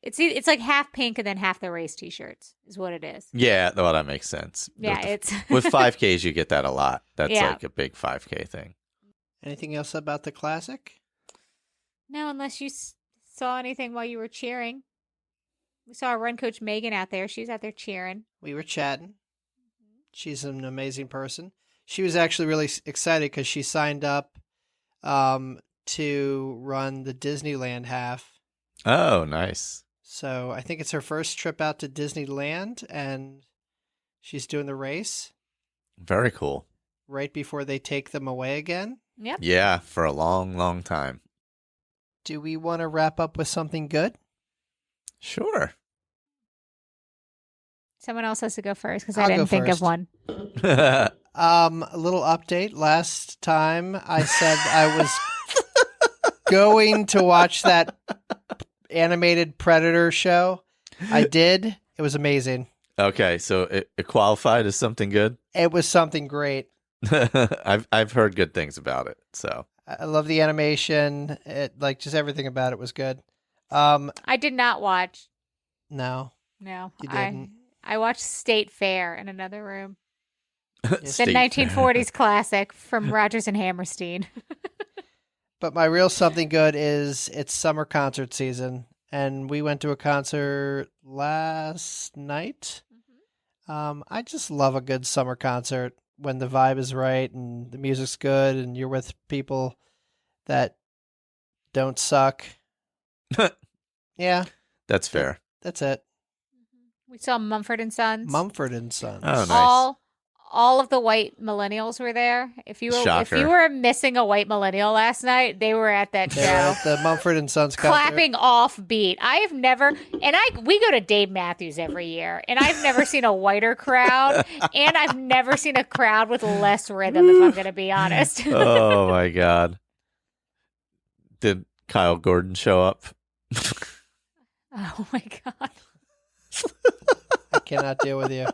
It's like half pink and then half the race T-shirts is what it is. Yeah, well, that makes sense. Yeah, with it's with 5Ks, you get that a lot. That's Yeah. like a big 5K thing. Anything else about the classic? No, unless you saw anything while you were cheering. We saw our run coach Megan out there. She was out there cheering. We were chatting. She's an amazing person. She was actually really excited because she signed up to run the Disneyland half. Oh, nice. So I think it's her first trip out to Disneyland, and she's doing the race Very cool. right before they take them away again. Yep. Yeah, for a long, long time. Do we want to wrap up with something good? Sure. Someone else has to go first because I I'll go didn't think of first. one. A little update. Last time I said I was going to watch that animated Predator show. I did. It was amazing. Okay, so it qualified as something good. It was something great. I've heard good things about it. So I love the animation. Like just everything about it was good. I did not watch. No, No, you didn't. I watched State Fair in another room. The State 1940s classic from Rodgers and Hammerstein. But my real something good is it's summer concert season, and we went to a concert last night. I just love a good summer concert when the vibe is right and the music's good, and you're with people that don't suck. Yeah, That's fair. that's it. We saw Mumford and Sons. Mumford and Sons. Oh, nice. All of the white millennials were there. If you Shocker. were missing a white millennial last night, they were at that They were show. at the Mumford and Sons concert. Clapping off beat. I have never, we go to Dave Matthews every year, and I've never seen a whiter crowd, and I've never seen a crowd with less rhythm, if I'm going to be honest. Oh my God. Did Kyle Gordon show up? Oh my God. I cannot deal with you.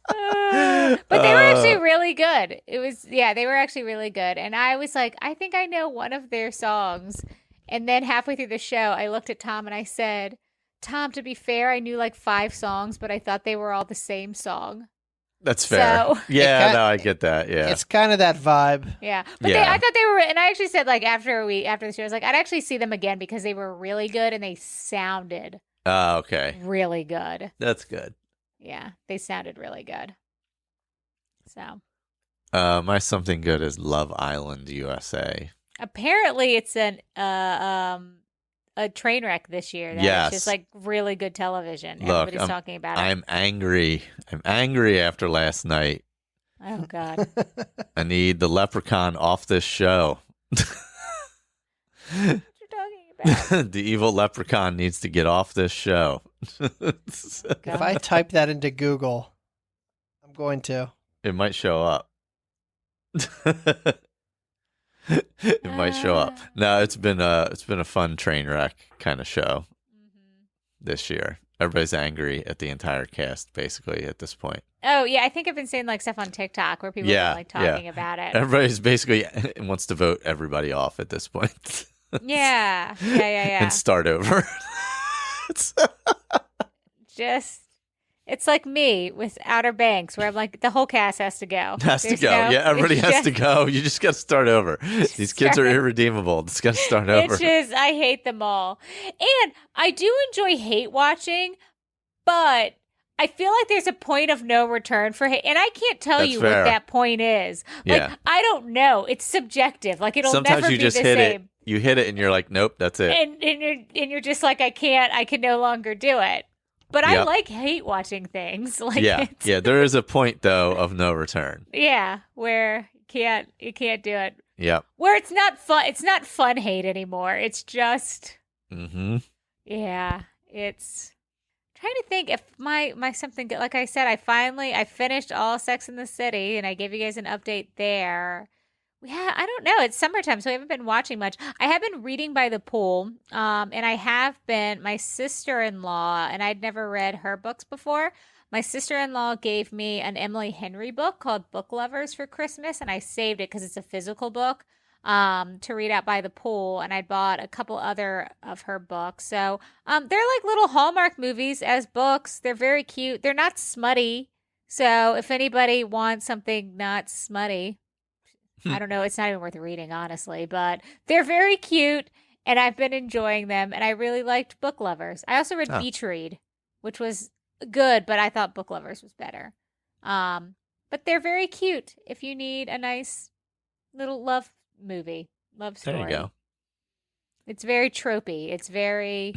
But they were actually really good. They were actually really good. And I was like, I think I know one of their songs. And then halfway through the show, I looked at Tom and I said, Tom, to be fair, I knew like 5 songs, but I thought they were all the same song. That's fair. So- Yeah, no, I get that. Yeah. It's kind of that vibe. Yeah. But Yeah. I thought they were, and I actually said like after the show, I was like, I'd actually see them again because they were really good and they sounded Oh, okay. really good. That's good. Yeah. They sounded really good. So My something good is Love Island USA. apparently it's a train wreck this year. That Yes. It's just like really good television. Look, Everybody's talking about it. I'm angry. I'm angry after last night. Oh God. I need the leprechaun off this show. What you're talking about? The evil leprechaun needs to get off this show. If I type that into Google, I'm going to. It might show up. It might show up. No, it's been a fun train wreck kind of show this year. Everybody's angry at the entire cast basically at this point. Oh yeah, I think I've been seeing like stuff on TikTok where people Yeah, are like talking about it. Everybody's basically wants to vote everybody off at this point. Yeah. And start over. Just it's like me with Outer Banks, where I'm like the whole cast has to go. Has to There's go. no- Yeah, everybody it's has just- to go. You just got to start over. These kids are start- irredeemable. It's got to start over. It's just I hate them all, and I do enjoy hate watching, but I feel like there's a point of no return for hate, and I can't tell That's you fair. what that point is. Like Yeah. I don't know. It's subjective. Like it'll Sometimes never you be just the hit same. it. You hit it and you're like, nope, that's it. And you're just like I can no longer do it. But I Yep. like hate watching things. Like Yeah. it's- Yeah. There is a point though of no return. yeah, where you can't do it. Yep. Where it's not fun. It's not fun hate anymore. It's just Mm-hmm. yeah. It's trying to think if my something good. Like I said, I finished all Sex in the City, and I gave you guys an update there. Yeah, I don't know. It's summertime, so I haven't been watching much. I have been reading by the pool, and I have been my sister-in-law, and I'd never read her books before. My sister-in-law gave me an Emily Henry book called Book Lovers for Christmas, and I saved it because it's a physical book to read out by the pool. And I bought a couple other of her books. So they're like little Hallmark movies as books. They're very cute. They're not smutty. So if anybody wants something not smutty, I don't know. It's not even worth reading, honestly, but they're very cute, and I've been enjoying them, and I really liked Book Lovers. I also read Beach Read, which was good, but I thought Book Lovers was better. But they're very cute if you need a nice little love movie, love story. There you go. It's very tropey. It's very,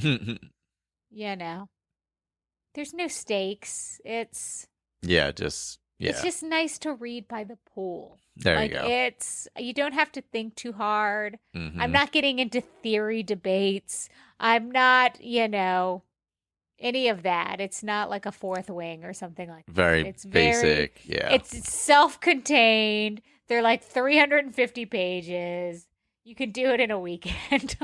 there's no stakes. It's just nice to read by the pool. There you go. You don't have to think too hard. Mm-hmm. I'm not getting into theory debates. I'm not, any of that. It's not like a Fourth Wing or something like that. It's basic. It's self-contained. They're like 350 pages. You can do it in a weekend.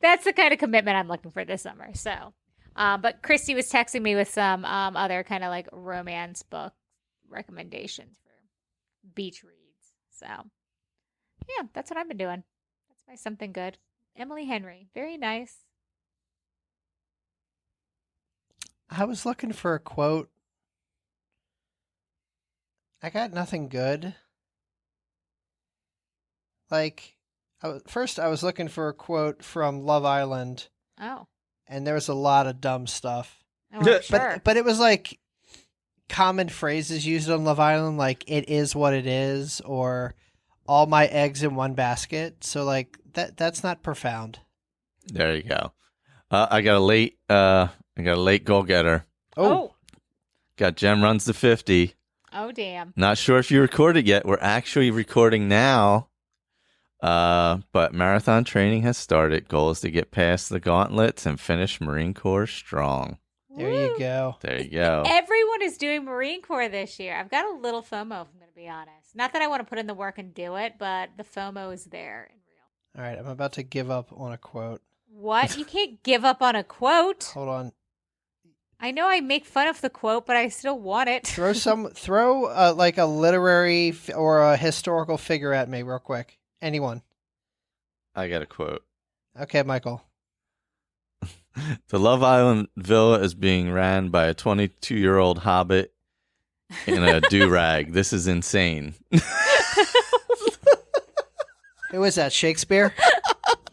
That's the kind of commitment I'm looking for this summer. So, but Christy was texting me with some other kind of like romance book recommendations for beach reads. So, yeah, that's what I've been doing. That's my something good. Emily Henry, very nice. I was looking for a quote. I got nothing good. First I was looking for a quote from Love Island. Oh. And there was a lot of dumb stuff. Oh, I'm sure. But it was like common phrases used on Love Island, like "it is what it is" or "all my eggs in one basket." So like that's not profound. There you go. I got a late goal getter. Oh. Got Jem runs to 50. Oh, damn. Not sure if you recorded yet. We're actually recording now. But marathon training has started. Goal is to get past the gauntlets and finish Marine Corps strong. There you go. There you go. Everyone is doing Marine Corps this year. I've got a little FOMO, if I'm going to be honest. Not that I want to put in the work and do it, but the FOMO is there and real. All right, I'm about to give up on a quote. What? You can't give up on a quote. Hold on. I know I make fun of the quote, but I still want it. Throw like a literary or a historical figure at me real quick. Anyone. I got a quote. Okay, Michael. The Love Island villa is being ran by a 22-year-old hobbit in a do-rag. This is insane. Who is that, Shakespeare?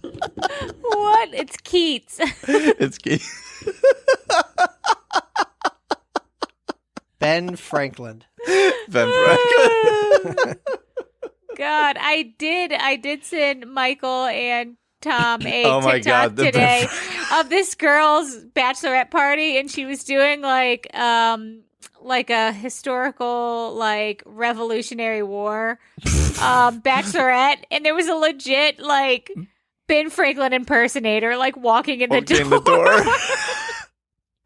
What? It's Keats. It's Keats. Ben Franklin. Ben Franklin. God, I did send Michael and Tom a my TikTok God, today of this girl's bachelorette party, and she was doing like a historical, like Revolutionary War bachelorette, and there was a legit like Ben Franklin impersonator like walking in the door.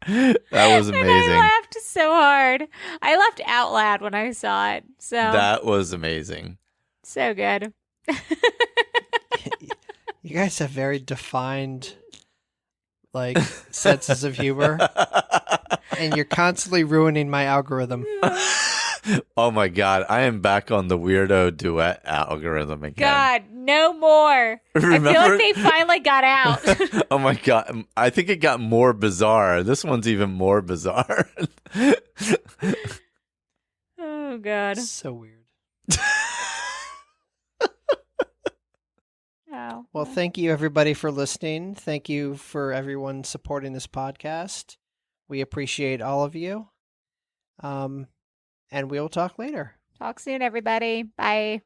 That was amazing. And I laughed so hard. I laughed out loud when I saw it. So that was amazing. So good. You guys have very defined like senses of humor. And you're constantly ruining my algorithm. Oh my God. I am back on the weirdo duet algorithm again. God, no more. Remember? I feel like they finally got out. Oh my God. I think it got more bizarre. This one's even more bizarre. Oh God. So weird. Oh. Well, thank you everybody for listening. Thank you for everyone supporting this podcast. We appreciate all of you. And we'll talk later. Talk soon, everybody. Bye.